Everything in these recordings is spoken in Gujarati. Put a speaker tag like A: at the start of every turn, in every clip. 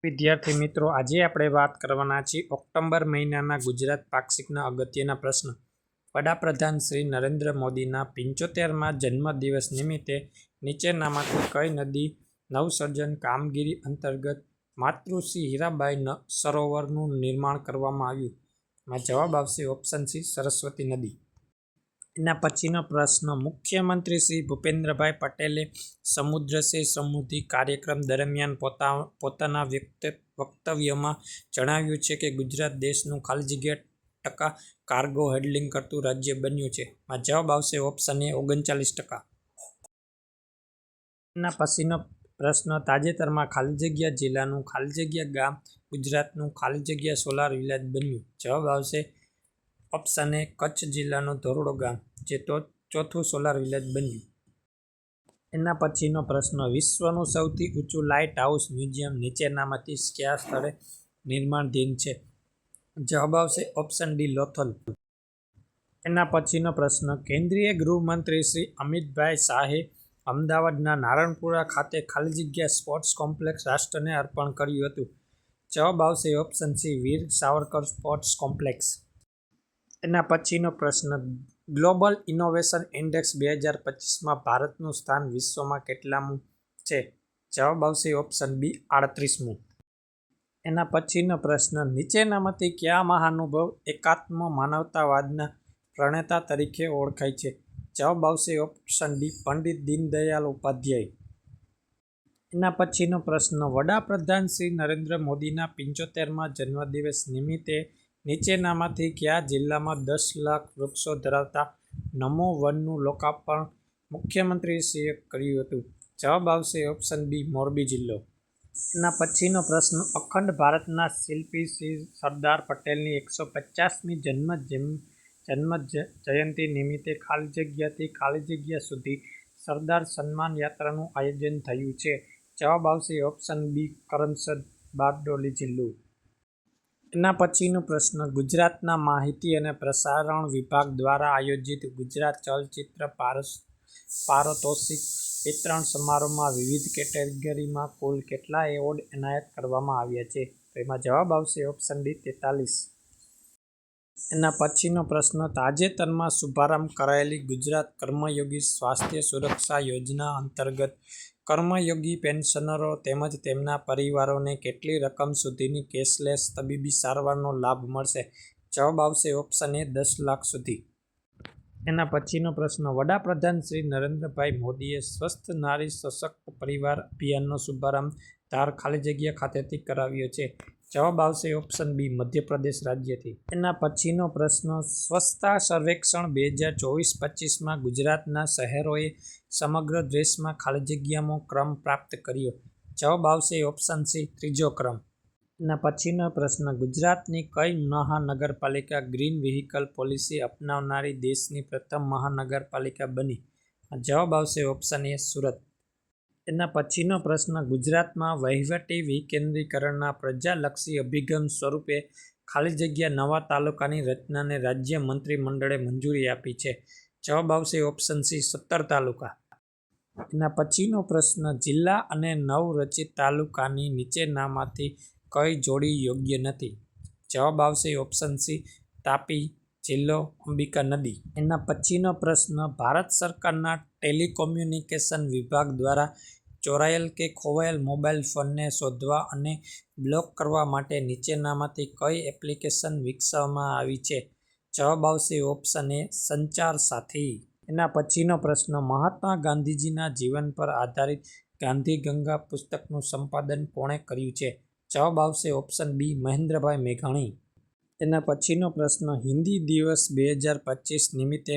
A: વિદ્યાર્થી મિત્રો, આજે આપણે વાત કરવાના છીએ ઓક્ટોબર મહિનાના ગુજરાત પાક્ષિકના અગત્યના પ્રશ્ન. વડાપ્રધાન શ્રી નરેન્દ્ર મોદીના 75મા જન્મદિવસ નિમિત્તે નીચેનામાંથી કઈ નદી નવસર્જન કામગીરી અંતર્ગત માતૃશ્રી હીરાબાઈ સરોવરનું નિર્માણ કરવામાં આવ્યું? એમાં જવાબ આવશે ઓપ્શન સી, સરસ્વતી નદી. એના પછીનો પ્રશ્ન, મુખ્યમંત્રી શ્રી ભૂપેન્દ્રભાઈ પટેલે સમુદ્ર સે સમૃદ્ધિ કાર્યક્રમ દરમિયાન પોતાના વક્તવ્યમાં જણાવ્યું છે કે ગુજરાત દેશનું ખાલી જગ્યા ટકા કાર્ગો હેન્ડલિંગ કરતું રાજ્ય બન્યું છે. આ જવાબ આવશે ઓપ્શન એ, 39%. એના પછીનો પ્રશ્ન, તાજેતરમાં ખાલી જગ્યા જિલ્લાનું ખાલી જગ્યા ગામ ગુજરાતનું ખાલી જગ્યા સોલાર વિલેજ બન્યું. જવાબ આવશે ઓપ્શન એ, કચ્છ જિલ્લાનું ધોરડો ગામ, જે ચોથું સોલાર વિલેજ બન્યું. એના પછીનો પ્રશ્ન, વિશ્વનું સૌથી ઊંચું લાઇટ હાઉસ મ્યુઝિયમ નીચેનામાંથી કયા સ્થળે નિર્માણાધીન છે? જવાબ આવશે ઓપ્શન ડી, લોથલ. એના પછીનો પ્રશ્ન, કેન્દ્રીય ગૃહમંત્રી શ્રી અમિતભાઈ શાહે અમદાવાદના નારણપુરા ખાતે ખાલી જગ્યા સ્પોર્ટ્સ કોમ્પ્લેક્સ રાષ્ટ્રને અર્પણ કર્યું હતું. જવાબ આવશે ઓપ્શન સી, વીર સાવરકર સ્પોર્ટ્સ કોમ્પ્લેક્સ. એના પછીનો પ્રશ્ન, ગ્લોબલ ઇનોવેશન ઇન્ડેક્સ 2025માં ભારતનું સ્થાન વિશ્વમાં કેટલામું છે? જવાબ આવશે ઓપ્શન બી, 38મું. એના પછીનો પ્રશ્ન, નીચેનામાંથી કયા મહાનુભાવ એકાત્મ માનવતાવાદના પ્રણેતા તરીકે ઓળખાય છે? જવાબ આવશે ઓપ્શન ડી, પંડિત દીનદયાળ ઉપાધ્યાય. એના પછીનો પ્રશ્ન, વડાપ્રધાન શ્રી નરેન્દ્ર મોદીના 75મા જન્મદિવસ નિમિત્તે નીચેનામાંથી કયા જિલ્લામાં 10 લાખ વૃક્ષો ધરાવતા નમો વનનું લોકાર્પણ મુખ્યમંત્રીશ્રીએ કર્યું હતું? જવાબ આવશે ઓપ્શન બી, મોરબી જિલ્લો. એના પછીનો પ્રશ્ન, અખંડ ભારતના શિલ્પી શ્રી સરદાર પટેલની 150મી જન્મ જયંતિ નિમિત્તે ખાલી જગ્યાથી ખાલી જગ્યા સુધી સરદાર સન્માન યાત્રાનું આયોજન થયું છે. જવાબ આવશે ઓપ્શન બી, કરમસદ બારડોલી જિલ્લો. એના પછીનો પ્રશ્ન, ગુજરાતના માહિતી અને પ્રસારણ વિભાગ દ્વારા આયોજિત ગુજરાત ચલચિત્ર પારિતોષિક વિતરણ સમારોહમાં વિવિધ કેટેગરીમાં કુલ કેટલા એવોર્ડ એનાયત કરવામાં આવ્યા છે? તો એમાં જવાબ આવશે ઓપ્શન ડી, 43. એના પછીનો પ્રશ્ન, તાજેતરમાં શુભારંભ કરાયેલી ગુજરાત કર્મયોગી સ્વાસ્થ્ય સુરક્ષા યોજના અંતર્ગત કર્મયોગી પેન્શનરો તેમજ તેમના પરિવારોને કેટલી રકમ સુધીની કેશલેસ તબીબી સારવારનો લાભ મળશે? જવાબ આવશે ઓપ્શન એ, 10 લાખ સુધી. એના પછીનો પ્રશ્ન, વડાપ્રધાન શ્રી નરેન્દ્રભાઈ મોદીએ સ્વસ્થ નારી સશક્ત પરિવાર અભિયાનનો શુભારંભ ધાર ખાલી જગ્યા ખાતેથી કરાવ્યો છે? જવાબ આવશે ઓપ્શન બી, મધ્યપ્રદેશ રાજ્યથી. એના પછીનો પ્રશ્ન, સ્વચ્છતા સર્વેક્ષણ 2024-25માં ગુજરાતના શહેરોએ સમગ્ર દેશમાં ખાલી જગ્યામાં ક્રમ પ્રાપ્ત કર્યો. જવાબ આવશે ઓપ્શન સી, 3જો ક્રમ. એના પછીનો પ્રશ્ન, ગુજરાતની કઈ મહાનગરપાલિકા ગ્રીન વ્હીકલ પોલિસી અપનાવનારી દેશની પ્રથમ મહાનગરપાલિકા બની? જવાબ આવશે ઓપ્શન એ, સુરત. એના પછીનો પ્રશ્ન, ગુજરાતમાં વહીવટી વિકેન્દ્રીકરણના પ્રજાલક્ષી અભિગમ સ્વરૂપે ખાલી જગ્યા નવા તાલુકાની રચનાને રાજ્ય મંત્રીમંડળે મંજૂરી આપી છે? જવાબ આવશે ઓપ્શન સી, 17 તાલુકા. એના પછીનો પ્રશ્ન, જિલ્લા અને નવરચિત તાલુકાની નીચેનામાંથી કઈ જોડી યોગ્ય નથી? જવાબ આવશે ઓપ્શન સી, તાપી જિલ્લો, અંબિકા નદી. એના પછીનો પ્રશ્ન, ભારત સરકારના ટેલિકોમ્યુનિકેશન વિભાગ દ્વારા ચોરાયેલ કે ખોવાયેલ મોબાઈલ ફોનને શોધવા અને બ્લોક કરવા માટે નીચેનામાંથી કઈ એપ્લિકેશન વિકસાવવામાં આવી છે? જવાબ આવશે ઓપ્શન એ, સંચાર સાથી. એના પછીનો પ્રશ્ન, મહાત્મા ગાંધીજીના જીવન પર આધારિત ગાંધી ગંગા પુસ્તકનું સંપાદન કોણે કર્યું છે? જવાબ આવશે ઓપ્શન બી, મહેન્દ્રભાઈ મેઘાણી. એના પછીનો પ્રશ્ન, હિન્દી દિવસ 2025 નિમિત્તે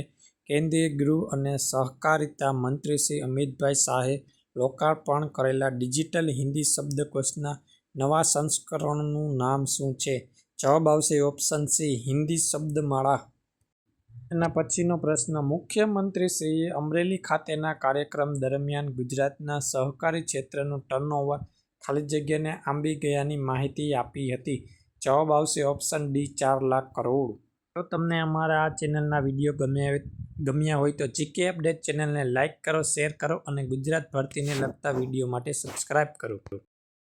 A: કેન્દ્રીય ગૃહ અને સહકારિતા મંત્રી શ્રી અમિતભાઈ શાહે લોકાર્પણ કરેલા ડિજિટલ હિન્દી શબ્દકોશના નવા સંસ્કરણનું નામ શું છે? જવાબ આવશે ઓપ્શન સી, હિન્દી શબ્દમાળા. એના પછીનો પ્રશ્ન, મુખ્યમંત્રીશ્રીએ અમરેલી ખાતેના કાર્યક્રમ દરમિયાન ગુજરાતના સહકારી ક્ષેત્રનું ટર્નઓવર ખાલી જગ્યાને આંબી ગયાની માહિતી આપી હતી? જવાબ આવશે ઓપ્શન ડી, 4 લાખ કરોડ. જો તમને અમારા આ ચેનલના વિડીયો ગમ્યા હોય તો જીકે અપડેટ ચેનલને લાઇક કરો, શેર કરો અને ગુજરાત ભરતીને લગતા વિડીયો માટે સબસ્ક્રાઇબ કરો.